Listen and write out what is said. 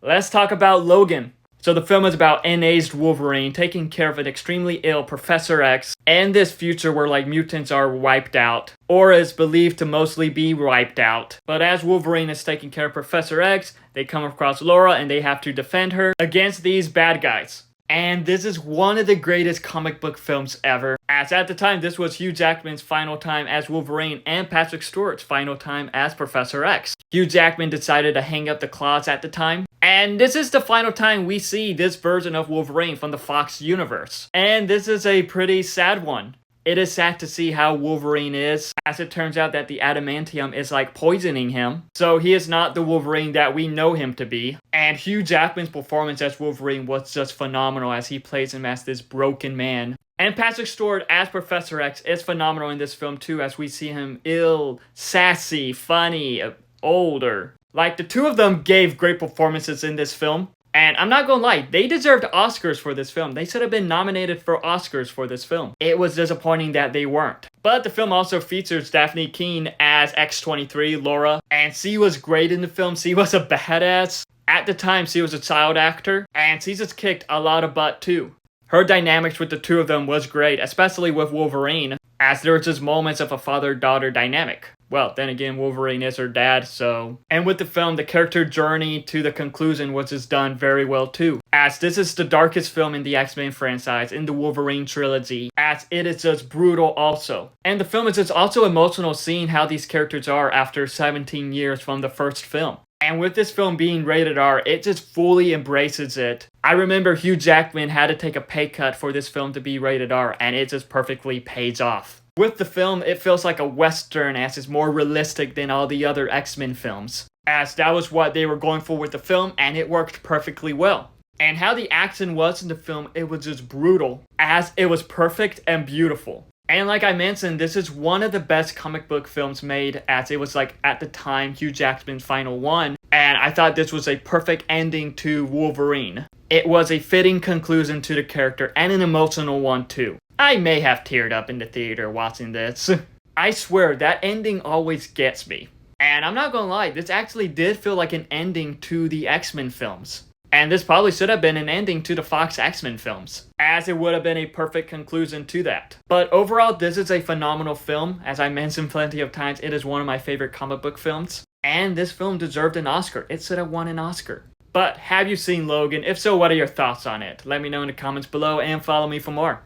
let's talk about Logan. So the film is about an aged Wolverine taking care of an extremely ill Professor X and this future where like mutants are wiped out, or is believed to mostly be wiped out. But as Wolverine is taking care of Professor X, they come across Laura and they have to defend her against these bad guys. And this is one of the greatest comic book films ever, as at the time this was Hugh Jackman's final time as Wolverine and Patrick Stewart's final time as Professor X. Hugh Jackman decided to hang up the claws at the time, and this is the final time we see this version of Wolverine from the Fox universe. And this is a pretty sad one. It is sad to see how Wolverine is, as it turns out that the adamantium is like poisoning him. So he is not the Wolverine that we know him to be. And Hugh Jackman's performance as Wolverine was just phenomenal as he plays him as this broken man. And Patrick Stewart as Professor X is phenomenal in this film too, as we see him ill, sassy, funny, older. Like, the two of them gave great performances in this film. And I'm not gonna lie, they deserved Oscars for this film. They should have been nominated for Oscars for this film. It was disappointing that they weren't. But the film also features Dafne Keen as X-23, Laura. And she was great in the film. She was a badass. At the time, she was a child actor. And she just kicked a lot of butt too. Her dynamics with the two of them was great, especially with Wolverine, as there were just moments of a father-daughter dynamic. Well, then again, Wolverine is her dad, so... And with the film, the character journey to the conclusion was just done very well too, as this is the darkest film in the X-Men franchise, in the Wolverine trilogy, as it is just brutal also. And the film is just also emotional seeing how these characters are after 17 years from the first film. And with this film being rated R, it just fully embraces it. I remember Hugh Jackman had to take a pay cut for this film to be rated R, and it just perfectly pays off. With the film, it feels like a western, as it's more realistic than all the other X-Men films, as that was what they were going for with the film, and it worked perfectly well. And how the action was in the film, it was just brutal, as it was perfect and beautiful. And like I mentioned, this is one of the best comic book films made, as it was like at the time Hugh Jackman's final one, and I thought this was a perfect ending to Wolverine. It was a fitting conclusion to the character, and an emotional one too. I may have teared up in the theater watching this. I swear, that ending always gets me. And I'm not gonna lie, this actually did feel like an ending to the X-Men films. And this probably should have been an ending to the Fox X-Men films, as it would have been a perfect conclusion to that. But overall, this is a phenomenal film. As I mentioned plenty of times, it is one of my favorite comic book films. And this film deserved an Oscar. It should have won an Oscar. But have you seen Logan? If so, what are your thoughts on it? Let me know in the comments below and follow me for more.